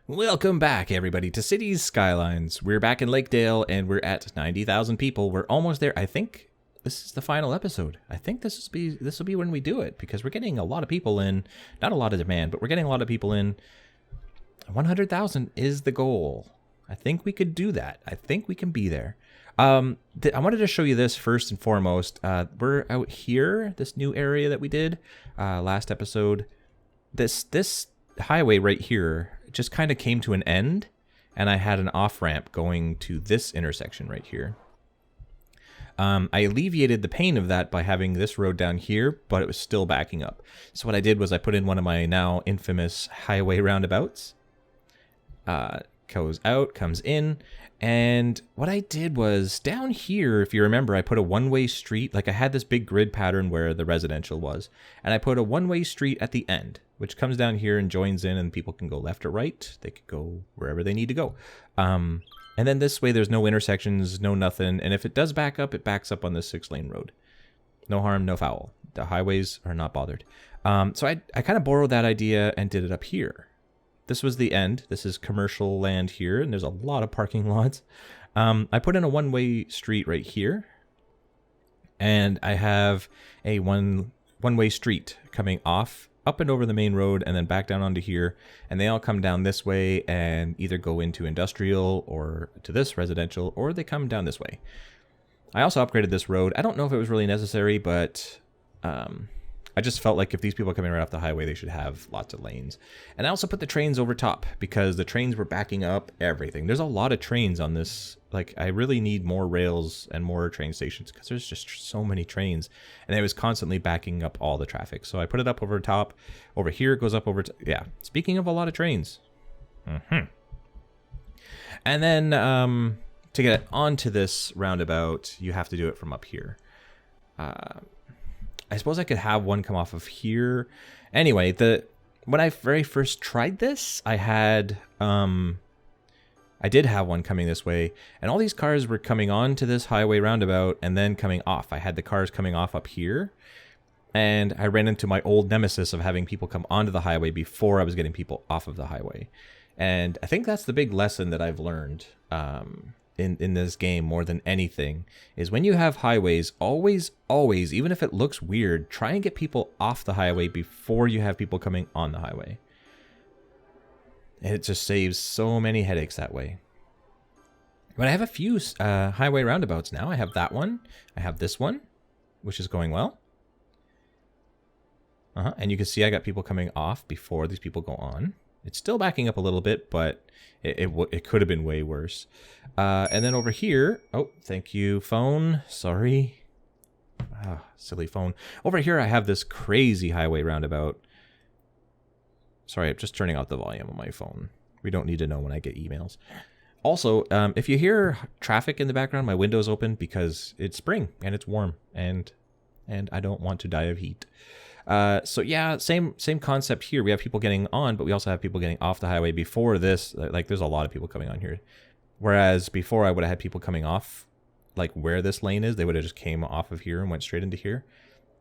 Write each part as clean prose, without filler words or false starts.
Welcome back, everybody, to Cities Skylines. We're back in Lakedale, and we're at 90,000 people. We're almost there. I think this is the final episode. I think this will be when we do it, because we're getting a lot of people in. Not a lot of demand, but we're getting a lot of people in. 100,000 is the goal. I think we could do that. I think we can be there. I wanted to show you this first and foremost. We're out here, this new area that we did last episode. This highway right here just kind of came to an end, and I had an off-ramp going to this intersection right here. I alleviated the pain of that by having this road down here, but it was still backing up. So what I did was I put in one of my now infamous highway roundabouts. Goes out, comes in, and what I did was down here, if you remember, I put a one-way street. Like, I had this big grid pattern where the residential was, and I put a one-way street at the end, which comes down here and joins in, and people can go left or right. They could go wherever they need to go. And then this way, there's no intersections, no nothing, and if it does back up, it backs up on this 6-lane road. No harm, no foul. The highways are not bothered. So I kind of borrowed that idea and did it up here. This was the end. This is commercial land here, and there's a lot of parking lots. I put in a one-way street right here, and I have a one-way street coming off, up and over the main road, and then back down onto here, and they all come down this way and either go into industrial or to this residential, or they come down this way. I also upgraded this road. I don't know if it was really necessary, but I just felt like if these people are coming right off the highway, they should have lots of lanes. And I also put the trains over top because the trains were backing up everything. There's a lot of trains on this. Like, I really need more rails and more train stations because there's just so many trains. And it was constantly backing up all the traffic. So I put it up over top. Over here, it goes up over... Yeah, speaking of a lot of trains. And then to get onto this roundabout, you have to do it from up here. I suppose I could have one come off of here. Anyway, when I very first tried this, I did have one coming this way, and all these cars were coming on to this highway roundabout and then coming off. I had the cars coming off up here, and I ran into my old nemesis of having people come onto the highway before I was getting people off of the highway. And I think that's the big lesson that I've learned in this game more than anything, is when you have highways, always, even if it looks weird, try and get people off the highway before you have people coming on the highway. And it just saves so many headaches that way. But I have a few highway roundabouts now. I have that one. I have this one, which is going well. And you can see I got people coming off before these people go on. It's still backing up a little bit, but it could have been way worse. And then over here, oh, thank you, phone. Sorry. Silly phone. Over here, I have this crazy highway roundabout. Sorry, I'm just turning off the volume on my phone. We don't need to know when I get emails. Also, if you hear traffic in the background, my window's open because it's spring and it's warm, and I don't want to die of heat. So yeah, same concept here. We have people getting on, but we also have people getting off the highway before this. Like, there's a lot of people coming on here. Whereas before, I would have had people coming off, like where this lane is. They would have just came off of here and went straight into here.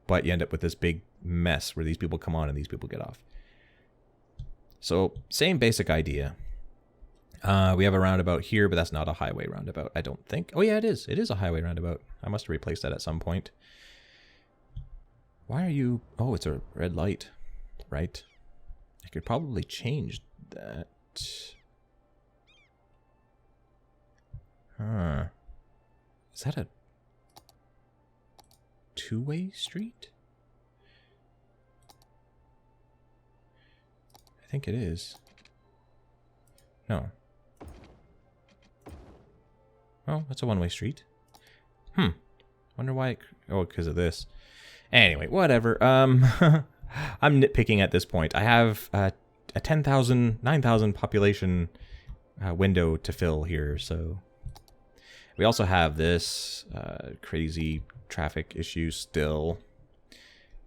But you end up with this big mess where these people come on and these people get off. So same basic idea. We have a roundabout here, but that's not a highway roundabout, I don't think. Oh yeah, it is. It is a highway roundabout. I must have replaced that at some point. Why are you... Oh, it's a red light, right? I could probably change that. Huh. Is that a two-way street? I think it is. No. Oh, that's a one-way street. Wonder why... Oh, because of this. Anyway, whatever. I'm nitpicking at this point. I have a 9,000 population window to fill here, so... We also have this crazy traffic issue still.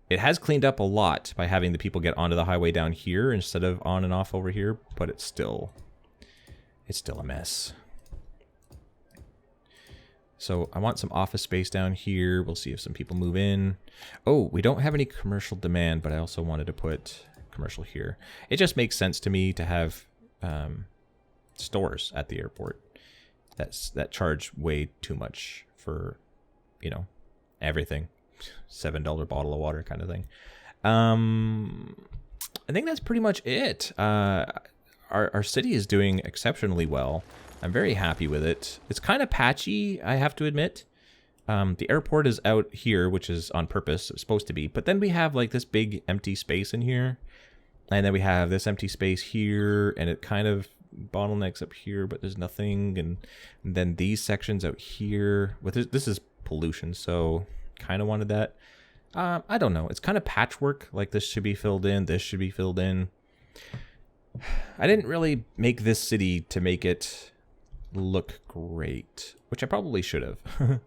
It has cleaned up a lot by having the people get onto the highway down here instead of on and off over here, but it's still a mess. So I want some office space down here. We'll see if some people move in. Oh, we don't have any commercial demand, but I also wanted to put commercial here. It just makes sense to me to have stores at the airport that charge way too much for, you know, everything. $7 bottle of water kind of thing. I think that's pretty much it. Our city is doing exceptionally well. I'm very happy with it. It's kind of patchy, I have to admit. The airport is out here, which is on purpose. It's supposed to be. But then we have like this big empty space in here. And then we have this empty space here. And it kind of bottlenecks up here, but there's nothing. And then these sections out here. With this is pollution, so kind of wanted that. I don't know. It's kind of patchwork. Like this should be filled in. This should be filled in. I didn't really make this city to make it look great, which I probably should have.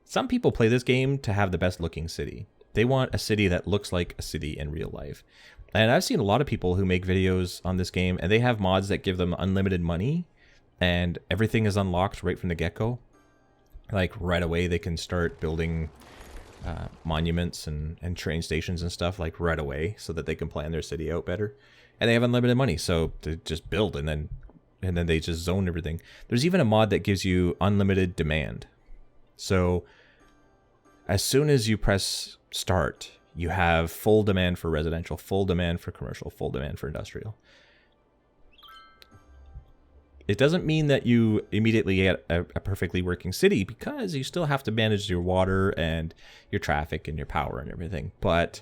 Some people play this game to have the best looking city. They want a city that looks like a city in real life. And I've seen a lot of people who make videos on this game and they have mods that give them unlimited money and everything is unlocked right from the get-go. Like right away they can start building monuments and train stations and stuff like right away so that they can plan their city out better. And they have unlimited money, so to just build and then they just zone everything. There's even a mod that gives you unlimited demand. So as soon as you press start, you have full demand for residential, full demand for commercial, full demand for industrial. It doesn't mean that you immediately get a perfectly working city because you still have to manage your water and your traffic and your power and everything. But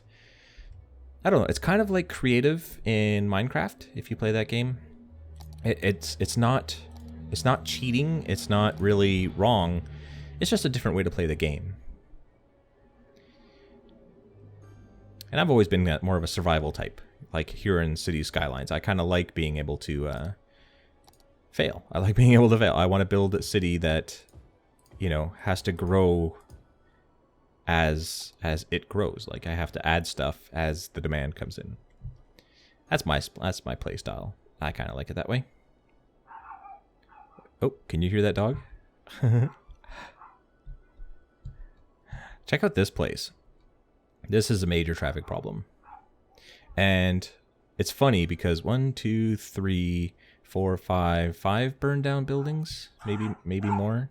I don't know. It's kind of like creative in Minecraft if you play that game. It's not cheating. It's not really wrong. It's just a different way to play the game. And I've always been more of a survival type, like here in City Skylines. I kind of like being able to fail. I like being able to fail. I want to build a city that, you know, has to grow as it grows. Like I have to add stuff as the demand comes in. That's my play style. I kind of like it that way. Oh, can you hear that dog? Check out this place. This is a major traffic problem. And it's funny because 1, 2, 3, 4, 5 burned down buildings, maybe more.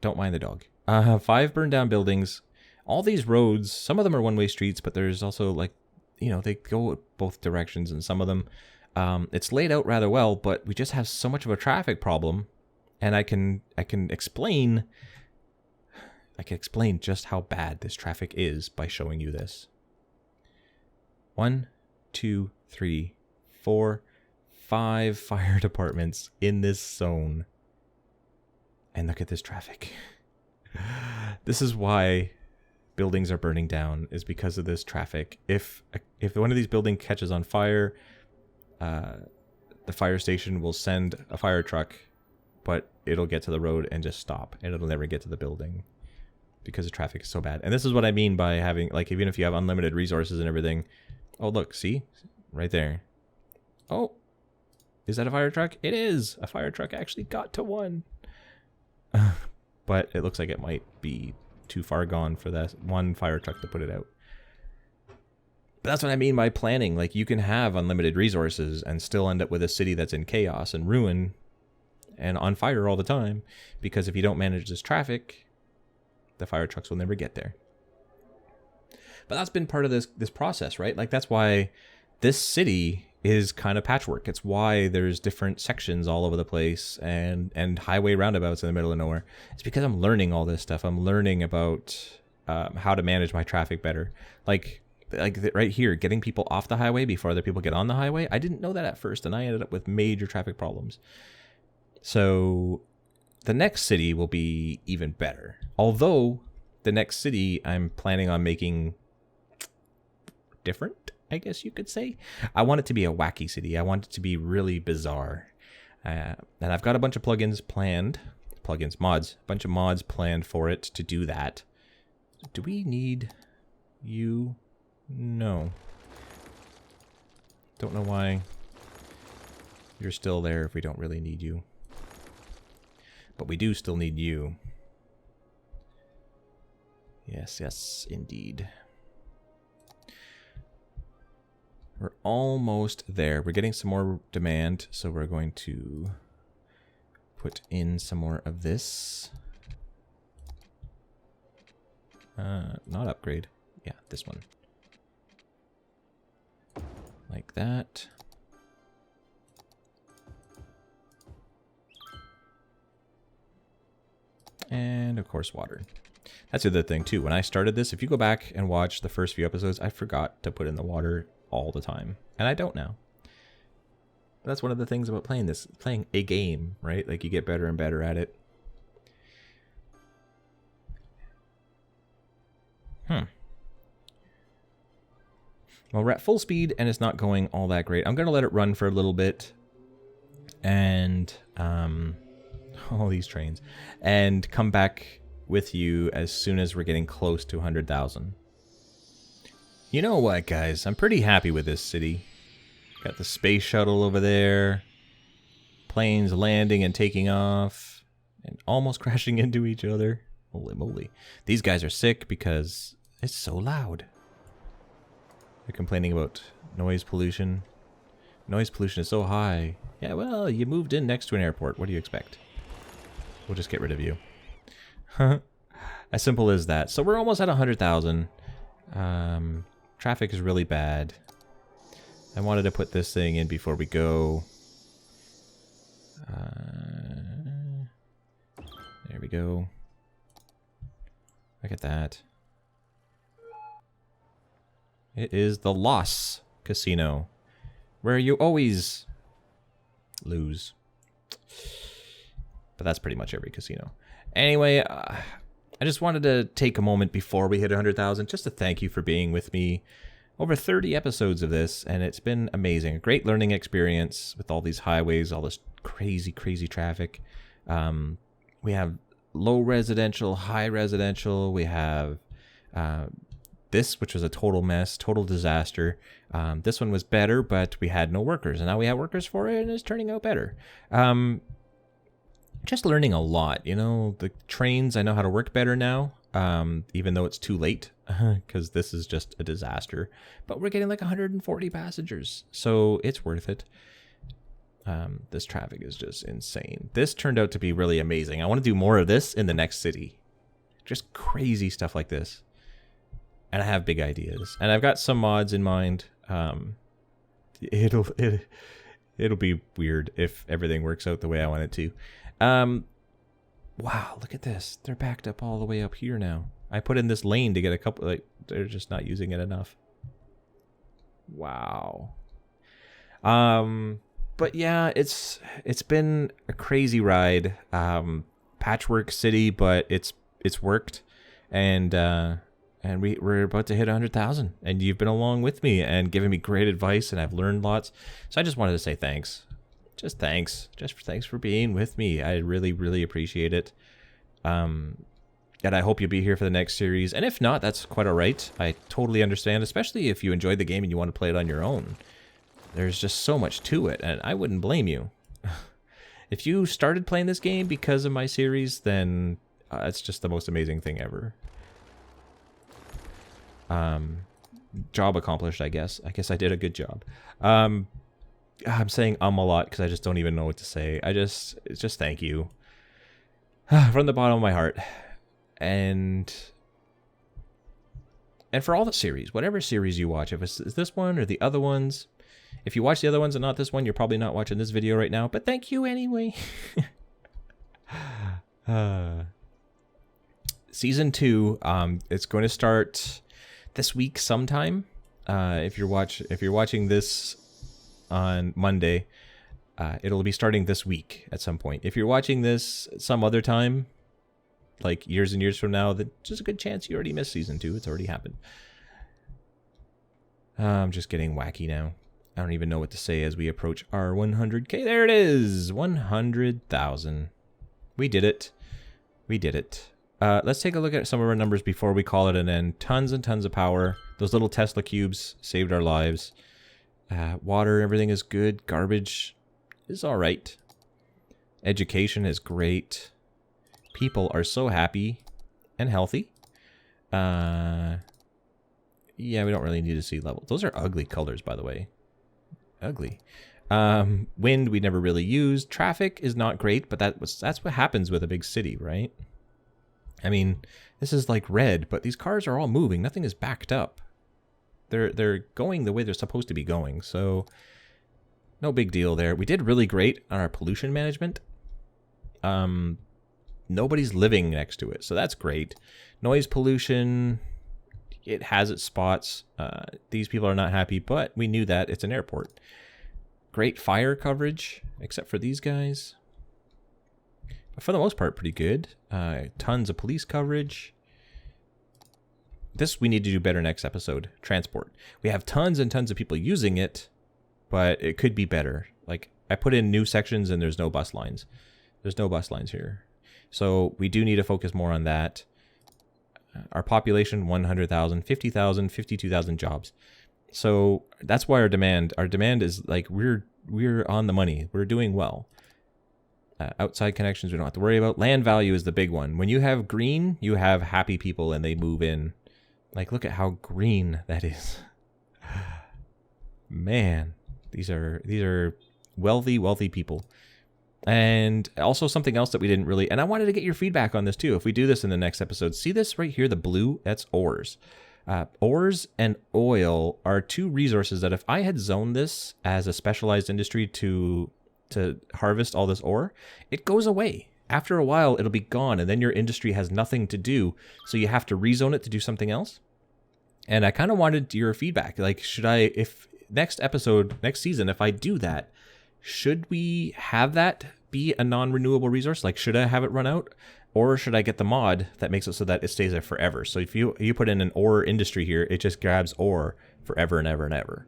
Don't mind the dog. 5 burned down buildings. All these roads, some of them are one-way streets, but there's also like, you know, they go both directions, and some of them, it's laid out rather well, but we just have so much of a traffic problem, and I can explain just how bad this traffic is by showing you this. 1, 2, 3, 4, 5 fire departments in this zone. And look at this traffic. This is why buildings are burning down, is because of this traffic. If one of these buildings catches on fire, the fire station will send a fire truck, but it'll get to the road and just stop, and it'll never get to the building because the traffic is so bad. And this is what I mean by having, like, even if you have unlimited resources and everything. Oh, look, see? Right there. Oh, is that a fire truck? It is. A fire truck actually got to one. But it looks like it might be too far gone for that one fire truck to put it out. But that's what I mean by planning. Like, you can have unlimited resources and still end up with a city that's in chaos and ruin and on fire all the time, because if you don't manage this traffic, the fire trucks will never get there. But that's been part of this process, right? Like, that's why this city is kind of patchwork. It's why there's different sections all over the place and highway roundabouts in the middle of nowhere. It's because I'm learning all this stuff. I'm learning about how to manage my traffic better. Like right here, getting people off the highway before other people get on the highway. I didn't know that at first, and I ended up with major traffic problems. So the next city will be even better. Although the next city I'm planning on making different, I guess you could say. I want it to be a wacky city. I want it to be really bizarre. And I've got a bunch of mods, a bunch of mods planned for it to do that. Do we need you? No. Don't know why you're still there if we don't really need you. But we do still need you. Yes, indeed. We're almost there. We're getting some more demand, so we're going to put in some more of this. Not upgrade. Yeah, this one. Like that. And, of course, water. That's the other thing, too. When I started this, if you go back and watch the first few episodes, I forgot to put in the water all the time. And I don't now. That's one of the things about playing a game, right? Like, you get better and better at it. Well, we're at full speed, and it's not going all that great. I'm going to let it run for a little bit. And, all these trains. And come back with you as soon as we're getting close to 100,000. You know what, guys? I'm pretty happy with this city. Got the space shuttle over there. Planes landing and taking off. And almost crashing into each other. Holy moly. These guys are sick because it's so loud. They're complaining about noise pollution. Noise pollution is so high. Yeah, well, you moved in next to an airport. What do you expect? We'll just get rid of you. As simple as that. So we're almost at 100,000. Traffic is really bad. I wanted to put this thing in before we go. There we go. Look at that. It is the Loss Casino, where you always lose. But that's pretty much every casino. Anyway, I just wanted to take a moment before we hit 100,000 just to thank you for being with me. Over 30 episodes of this, and it's been amazing. A great learning experience with all these highways, all this crazy, crazy traffic. We have low residential, high residential. We have this, which was a total mess, total disaster. This one was better, but we had no workers. And now we have workers for it, and it's turning out better. Just learning a lot. You know, the trains, I know how to work better now, even though it's too late, because this is just a disaster. But we're getting like 140 passengers, so it's worth it. This traffic is just insane. This turned out to be really amazing. I want to do more of this in the next city. Just crazy stuff like this. And I have big ideas. And I've got some mods in mind. It'll be weird if everything works out the way I want it to. Wow, look at this. They're backed up all the way up here now. I put in this lane to get a couple, like, they're just not using it enough. Wow. But yeah, it's been a crazy ride. Patchwork city, but it's worked. And we're about to hit 100,000, and you've been along with me and given me great advice, and I've learned lots. So I just wanted to say thanks. Just thanks. Thanks for being with me. I really, really appreciate it. And I hope you'll be here for the next series. And if not, that's quite all right. I totally understand, especially if you enjoyed the game and you want to play it on your own. There's just so much to it, and I wouldn't blame you. If you started playing this game because of my series, then it's just the most amazing thing ever. Job accomplished, I guess. I guess I did a good job. I'm saying a lot because I just don't even know what to say. It's just thank you. From the bottom of my heart. And for all the series, whatever series you watch, if it's this one or the other ones, if you watch the other ones and not this one, you're probably not watching this video right now, but thank you anyway. Season 2, it's going to start this week sometime. If you're watching this on Monday, it'll be starting this week at some point. If you're watching this some other time, like years and years from now, there's just a good chance you already missed season 2. It's already happened. I'm just getting wacky now. I don't even know what to say as we approach our 100K. There it is! 100,000. We did it. We did it. Let's take a look at some of our numbers before we call it an end. Tons and tons of power. Those little Tesla cubes saved our lives. Water, everything is good. Garbage is all right. Education is great. People are so happy and healthy. Yeah, we don't really need to see level. Those are ugly colors, by the way. Ugly. Wind we never really used. Traffic is not great, but that's what happens with a big city, right? I mean, this is like red, but these cars are all moving. Nothing is backed up. They're going the way they're supposed to be going, so no big deal there. We did really great on our pollution management. Nobody's living next to it, so that's great. Noise pollution, it has its spots. These people are not happy, but we knew that. It's an airport. Great fire coverage, except for these guys. But for the most part, pretty good. Tons of police coverage. This we need to do better next episode. Transport. We have tons and tons of people using it, but it could be better. Like, I put in new sections and there's no bus lines. There's no bus lines here. So we do need to focus more on that. Our population, 100,000, 50,000, 52,000 jobs. So that's why our demand is like, we're on the money. We're doing well. Outside connections we don't have to worry about. Land value is the big one. When you have green, you have happy people and they move in. Like, look at how green that is. Man, these are wealthy people. And also something else that we didn't really, and I wanted to get your feedback on this too. If we do this in the next episode, see this right here, the blue, that's ores. Ores and oil are two resources that if I had zoned this as a specialized industry to harvest all this ore, it goes away. After a while, it'll be gone, and then your industry has nothing to do, so you have to rezone it to do something else. And I kind of wanted your feedback. Like, should I, if next season, if I do that, should we have that be a non-renewable resource? Like, should I have it run out? Or should I get the mod that makes it so that it stays there forever? So if you put in an ore industry here, it just grabs ore forever and ever and ever.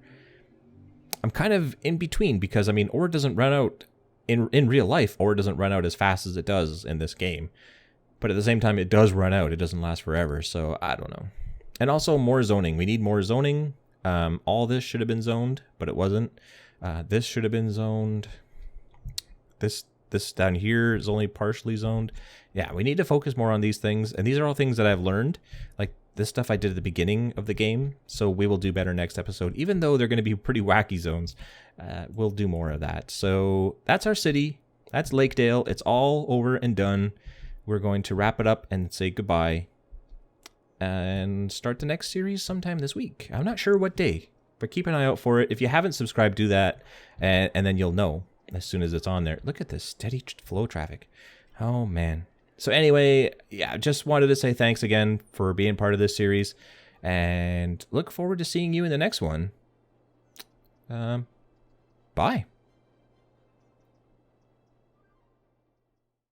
I'm kind of in between because, I mean, ore doesn't run out in real life. Ore doesn't run out as fast as it does in this game. But at the same time, it does run out. It doesn't last forever. So I don't know. And also more zoning. We need more zoning. All this should have been zoned, but it wasn't. This should have been zoned. This down here is only partially zoned. Yeah, we need to focus more on these things. And these are all things that I've learned. Like, this stuff I did at the beginning of the game. So we will do better next episode. Even though they're going to be pretty wacky zones, we'll do more of that. So that's our city. That's Lakedale. It's all over and done. We're going to wrap it up and say goodbye. And start the next series sometime this week. I'm not sure what day, but keep an eye out for it. If you haven't subscribed, do that. And then you'll know as soon as it's on there. Look at this steady flow traffic. Oh, man. So anyway, yeah, just wanted to say thanks again for being part of this series. And look forward to seeing you in the next one. Bye.